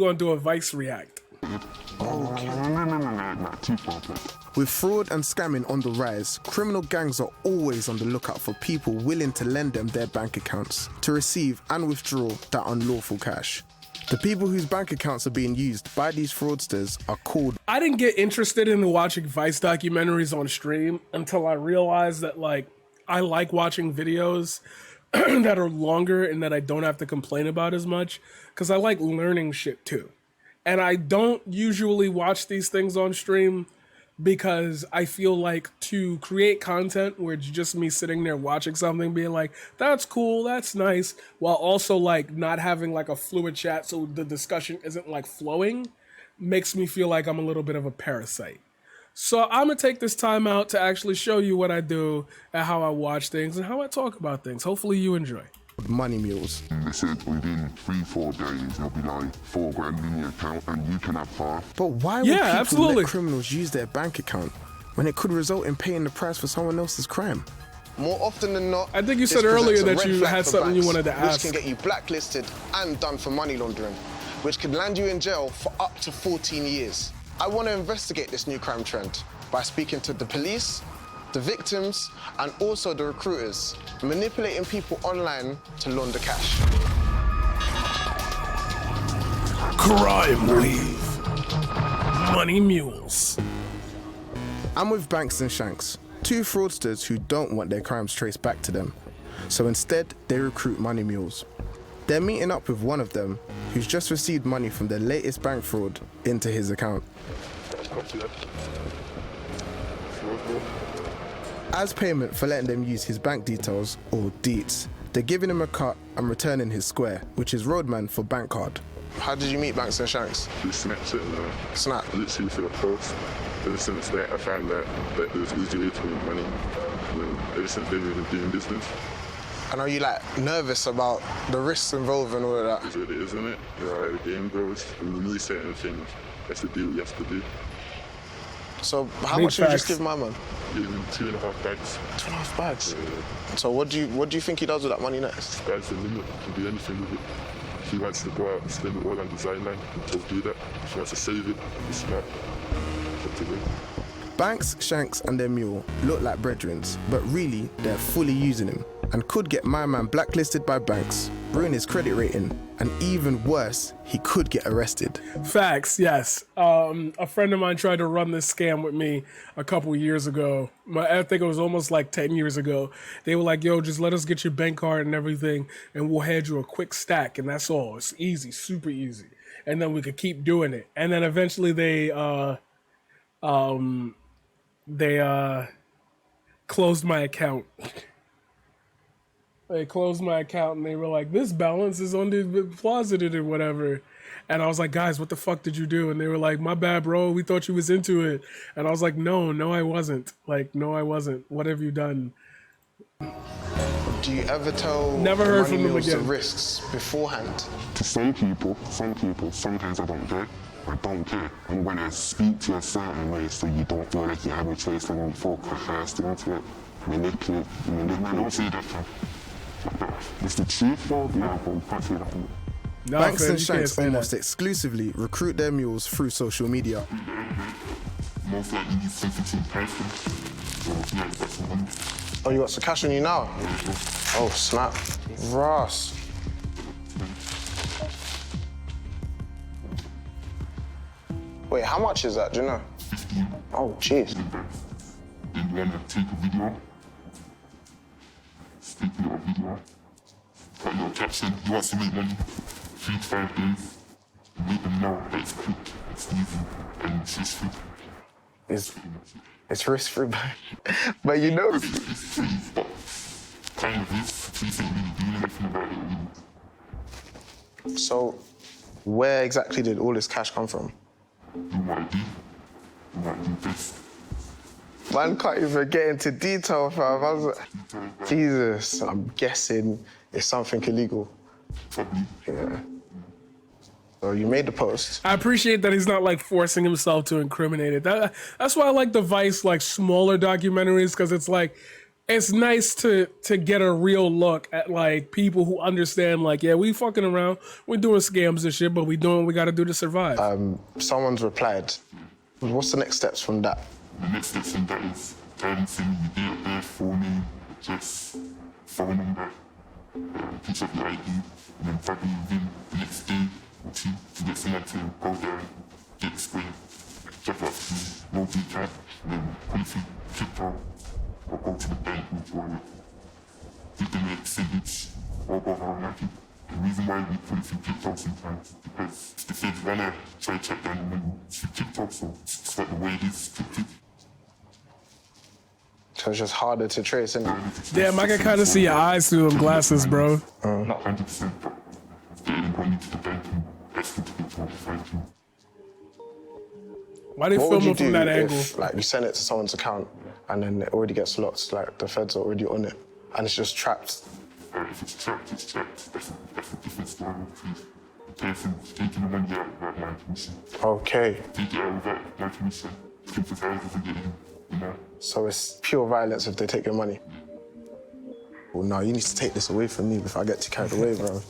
gonna do a Vice react. With fraud and scamming on the rise, criminal gangs are always on the lookout for people willing to lend them their bank accounts to receive and withdraw that unlawful cash. The people whose bank accounts are being used by these fraudsters are called... I didn't get interested in watching Vice documentaries on stream until I realized that, like, I like watching videos that are longer and that I don't have to complain about as much, because I like learning shit too. And I don't usually watch these things on stream because I feel like to create content where it's just me sitting there watching something, being like, that's cool, that's nice, while also like not having like a fluid chat so the discussion isn't like flowing, makes me feel like I'm a little bit of a parasite. So I'm gonna take this time out to actually show you what I do and how I watch things and how I talk about things. Hopefully you enjoy. Money mules. They said within 3-4 days there'll be like $4 grand in your account and you can have half. But why would people let criminals use their bank account when it could result in paying the price for someone else's crime? More often than not, I think you said earlier that you had something you wanted to ask. Which can get you blacklisted and done for money laundering, which could land you in jail for up to 14 years. I want to investigate this new crime trend by speaking to the police, the victims, and also the recruiters, manipulating people online to launder cash. Crime Wave. Money Mules. I'm with Banks and Shanks, two fraudsters who don't want their crimes traced back to them. So instead, they recruit money mules. They're meeting up with one of them who's just received money from their latest bank fraud into his account. As payment for letting them use his bank details, or deets, they're giving him a cut and returning his square, which is roadman for bank card. How did you meet Banks and Shanks? This Snapchat, Snap? I literally see a post. Ever since that, I found that it was easy way to make money. And ever since they've been doing business. And are you like nervous about the risks involved and all of that? It's what it is, isn't it? You know, like the game goes. When you really certain things, that's the deal you have to do. So how much did you just give my man? Gave him 2.5 bags. 2.5 bags? Yeah. So what do you think he does with that money next? Sky's the limit. He can do anything with it. If he wants to go out and spend it all on the sideline, he'll do that. If he wants to save it, he's smart. Banks, Shanks and their mule look like brethrens, but really they're fully using him and could get my man blacklisted by banks, ruin his credit rating, and even worse, he could get arrested. Facts, yes. A friend of mine tried to run this scam with me a couple years ago. I think it was almost like 10 years ago. They were like, yo, just let us get your bank card and everything, and we'll hand you a quick stack, and that's all. It's easy, super easy. And then we could keep doing it. And then eventually they closed my account. They closed my account and they were like, this balance is closeted or whatever. And I was like, guys, what the fuck did you do? And they were like, my bad, bro. We thought you was into it. And I was like, no, I wasn't. Like, no, I wasn't. What have you done? Do you ever tell Never heard from them again. The risks beforehand? To some people, sometimes I don't care. I don't care. I'm gonna speak to a certain way so you don't feel like you have a choice and you feel coerced into it. Manipulate. I don't say that. It's the truth, though. Yeah, but you can't say that. No, Banks and Shanks almost exclusively recruit their mules through social media. Most likely you sensitive person. So yeah, that's the money. Oh, you got some cash on you now? Oh, snap. Ross. Wait, how much is that, do you know? 15. Oh, jeez. Then you wanna take a video, stick your video, put your caption, you want to make money, 3 to 5 days, make them know that it's quick, it's easy, and it's risk-free. It's risk-free, but you know... It's safe, but kind of is, please ain't really doing anything about it really. So, where exactly did all this cash come from? You might do this. Man can't even get into detail, fam. I was like, Jesus, I'm guessing it's something illegal. Probably. Yeah. So you made the post. I appreciate that he's not like forcing himself to incriminate it. That's why I like the Vice like smaller documentaries, because it's like it's nice to get a real look at like people who understand like, yeah, we fucking around, we're doing scams and shit, but we doing what we gotta do to survive. Someone's replied. What's the next steps from that? The next step from that is anything you date of birth, full name, address, phone number, picture of your ID, and then probably within the next day or two, you get someone to go there, get the spray, check out the no detail, and then put it through crypto, or go to the bank and withdraw it. You can make signage or go automatic. The reason why we put it through crypto sometimes because the feds wanna try to check down the money through crypto, so it's not the way it is cryptic. So it's just harder to trace, isn't it? Damn, I can kind of see your eyes through them glasses, bro. Not 100%, but getting money to the bank and asking to crypto, thank you. Why they What would you filming do from that angle? if, like, you send it to someone's account and then it already gets locked, like the feds are already on it, and it's just trapped? If it's trapped, it's trapped. That's a different story. The person's taking the money out without my permission. Okay, Take it out without my permission. Crypto's houses are getting, you know. so it's pure violence if they take your money. Well, no, you need to take this away from me before I get too carried away, bro.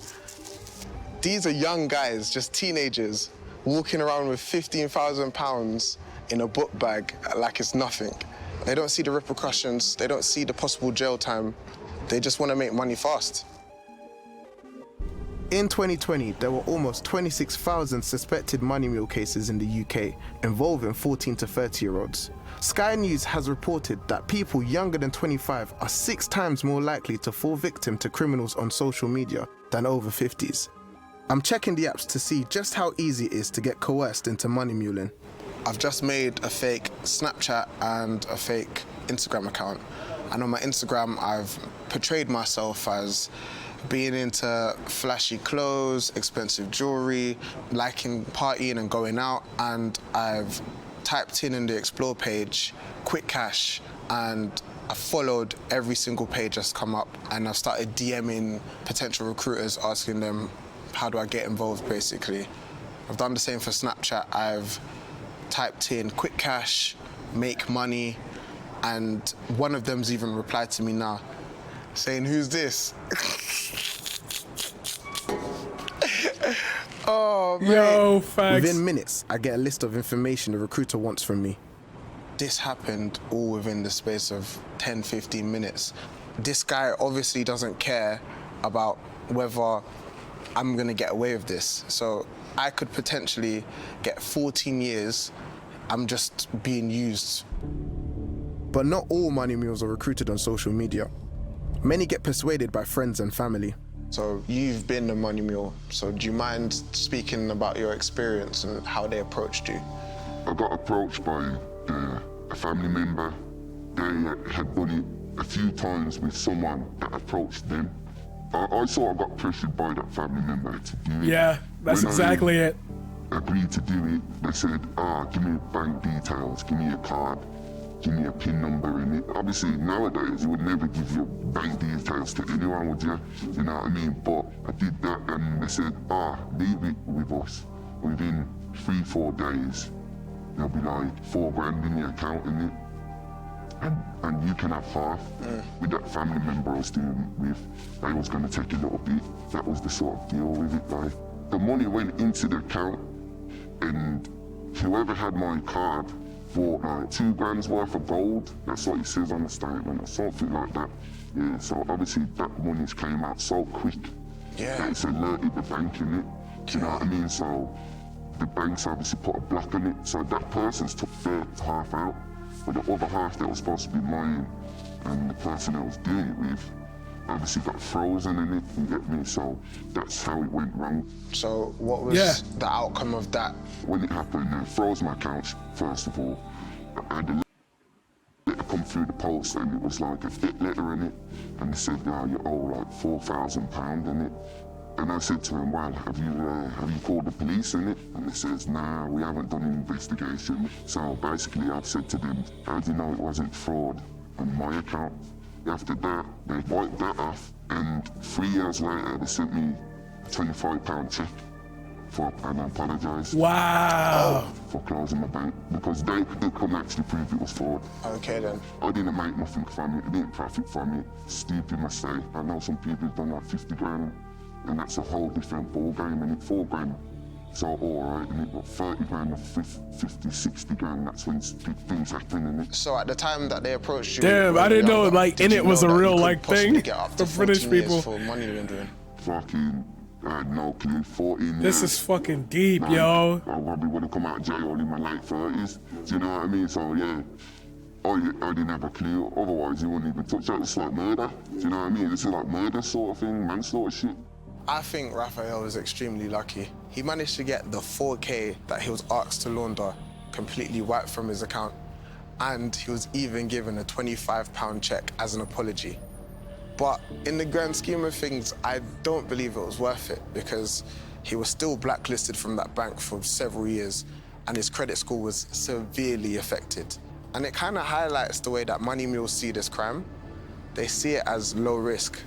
These are young guys, just teenagers, walking around with £15,000 in a book bag like it's nothing. They don't see the repercussions, they don't see the possible jail time. They just want to make money fast. In 2020, there were almost 26,000 suspected money mule cases in the UK involving 14 to 30-year-olds. Sky News has reported that people younger than 25 are 6 times more likely to fall victim to criminals on social media than over 50s. I'm checking the apps to see just how easy it is to get coerced into money muling. I've just made a fake Snapchat and a fake Instagram account. And on my Instagram, I've portrayed myself as being into flashy clothes, expensive jewelry, liking partying and going out. And I've typed in the explore page, quick cash, and I followed every single page that's come up. And I've started DMing potential recruiters, asking them, how do I get involved, basically. I've done the same for Snapchat. I've typed in quick cash, make money, and one of them's even replied to me now, saying, who's this? Oh, man. Yo, facts. Within minutes, I get a list of information the recruiter wants from me. This happened all within the space of 10, 15 minutes. This guy obviously doesn't care about whether I'm gonna get away with this. So I could potentially get 14 years. I'm just being used. But not all money mules are recruited on social media. Many get persuaded by friends and family. So you've been a money mule. So do you mind speaking about your experience and how they approached you? I got approached by a family member. They had done it a few times with someone that approached them. I sort of got pressured by that family member to do it. Yeah, that's When exactly it. I agreed to do it. They said, give me bank details, give me a card, give me a PIN number in it. Obviously, nowadays, you would never give your bank details to anyone, would you? You know what I mean? But I did that, and they said, leave it with us. Within 3-4 days, there'll be like $4,000 in the account in it. And you can have half. With that family member I was doing with, they was going to take a little bit. That was the sort of deal with it. Like, the money went into the account, and whoever had my card bought like $2,000 worth of gold. That's what it says on the statement, or something like that. Yeah, so obviously that money came out so quick. Yeah. That it's alerted the bank in it. Do you know what I mean? So the banks obviously put a block on it. So that person's took their half out. But the other half that was supposed to be mine, and the person I was doing it with, obviously got frozen in it, you get me? So that's how it went wrong. So what was the outcome of that? When it happened, they froze my account, first of all. I had a letter come through the post, and it was like a debt letter in it, and they said, you owe like £4,000 in it. And I said to him, well, have you called the police in it? And they says, nah, we haven't done an investigation. So basically I've said to them, how do you know it wasn't fraud on my account? After that, they wiped that off, and 3 years later, they sent me a £25 check and apologised Wow. for closing my bank because they couldn't actually prove it was fraud. Okay then. I didn't make nothing from it, I didn't profit from it. Stupid mistake. I know some people have done like 50 grand, and that's a whole different ball game, and it's 4 grand. So alright, and it got 30 grand or 50, 60 grand, that's when big things happen, and it. So at the time that they approached you, Damn, I didn't know like did in you it was know a that real you could like possibly thing get up for to British 14 years people. for money laundering? Fucking, I had no clue, 14 years. This is fucking deep, Man, yo. I probably would have come out of jail in my late 30s, do you know what I mean? So yeah, I didn't have a clue, otherwise you wouldn't even touch that. It's like murder, do you know what I mean? This is like murder sort of thing, manslaughter shit. I think Raphael was extremely lucky. He managed to get the 4K that he was asked to launder completely wiped from his account, and he was even given a £25 check as an apology. But in the grand scheme of things, I don't believe it was worth it because he was still blacklisted from that bank for several years and his credit score was severely affected. And it kind of highlights the way that money mules see this crime. They see it as low risk,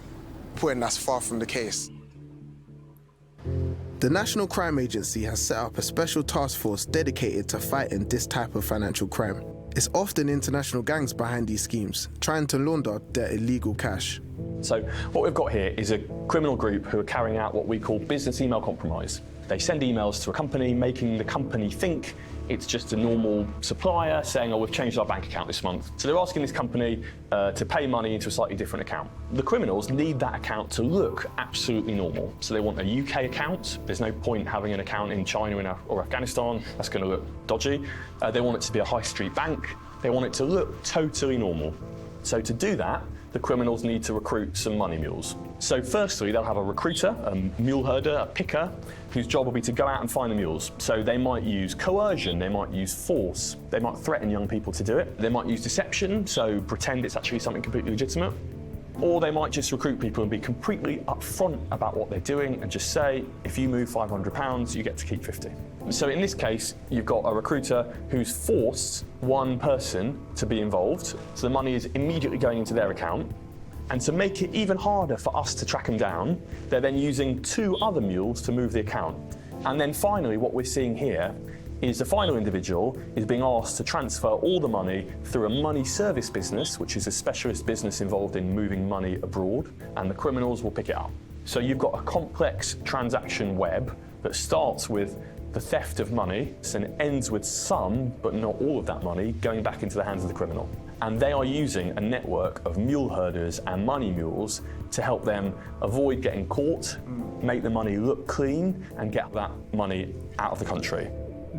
when that's far from the case. The National Crime Agency has set up a special task force dedicated to fighting this type of financial crime. It's often international gangs behind these schemes, trying to launder their illegal cash. So what we've got here is a criminal group who are carrying out what we call business email compromise. They send emails to a company, making the company think it's just a normal supplier saying, oh, we've changed our bank account this month. So they're asking this company to pay money into a slightly different account. The criminals need that account to look absolutely normal. So they want a UK account. There's no point having an account in China or Afghanistan. That's going to look dodgy. They want it to be a high street bank. They want it to look totally normal. So to do that, the criminals need to recruit some money mules. So firstly, they'll have a recruiter, a mule herder, a picker, whose job will be to go out and find the mules. So they might use coercion, they might use force, they might threaten young people to do it. They might use deception, so pretend it's actually something completely legitimate. Or they might just recruit people and be completely upfront about what they're doing and just say, if you move £500, you get to keep 50. So in this case, you've got a recruiter who's forced one person to be involved, so the money is immediately going into their account. And to make it even harder for us to track them down, they're then using 2 other mules to move the account. And then finally, what we're seeing here is the final individual is being asked to transfer all the money through a money service business, which is a specialist business involved in moving money abroad, and the criminals will pick it up. So you've got a complex transaction web that starts with the theft of money and ends with some, but not all of that money, going back into the hands of the criminal. And they are using a network of mule herders and money mules to help them avoid getting caught, make the money look clean, and get that money out of the country.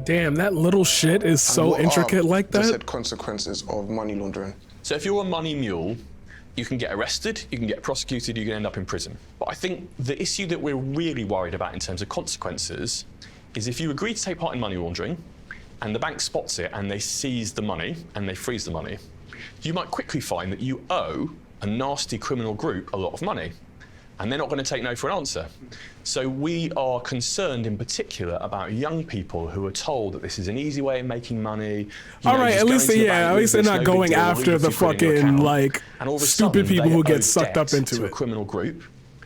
Damn, that little shit is so intricate like the that. said consequences of money laundering? So if you're a money mule, you can get arrested, you can get prosecuted, you can end up in prison. But I think the issue that we're really worried about in terms of consequences is if you agree to take part in money laundering and the bank spots it and they seize the money and they freeze the money, you might quickly find that you owe a nasty criminal group a lot of money. And they're not going to take no for an answer. So we are concerned in particular about young people who are told that this is an easy way of making money. All right, at least they're not going after the fucking like stupid people who get sucked up into a criminal group,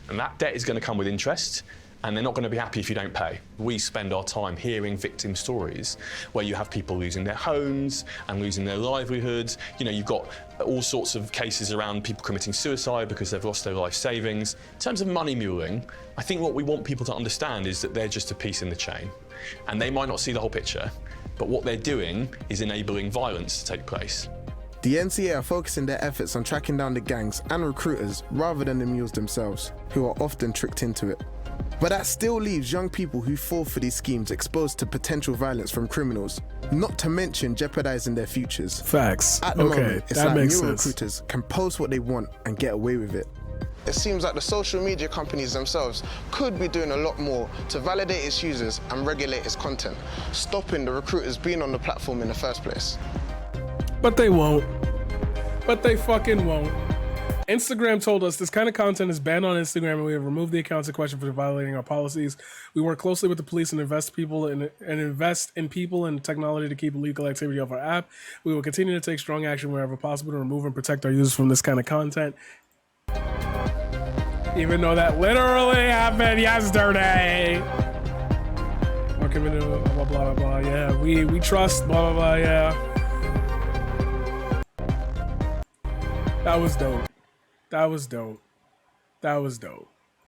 and that debt is going to come with interest. And they're not going to be happy if you don't pay. We spend our time hearing victim stories where you have people losing their homes and losing their livelihoods. You know, you've got all sorts of cases around people committing suicide because they've lost their life savings. In terms of money muling, I think what we want people to understand is that they're just a piece in the chain. And they might not see the whole picture, but what they're doing is enabling violence to take place. The NCA are focusing their efforts on tracking down the gangs and recruiters rather than the mules themselves, who are often tricked into it. But that still leaves young people who fall for these schemes exposed to potential violence from criminals, not to mention jeopardizing their futures. Facts. At the moment, it's that like makes new sense. recruiters can post what they want and get away with it. It seems like the social media companies themselves could be doing a lot more to validate its users and regulate its content, stopping the recruiters being on the platform in the first place. But they won't. But they fucking won't. Instagram told us this kind of content is banned on Instagram and we have removed the accounts in question for violating our policies. We work closely with the police and invest in people and technology to keep illegal activity off our app. We will continue to take strong action wherever possible to remove and protect our users from this kind of content. Even though that literally happened yesterday. committed blah blah blah blah. Yeah, we trust blah blah blah. Yeah, that was dope. That was dope. That was dope.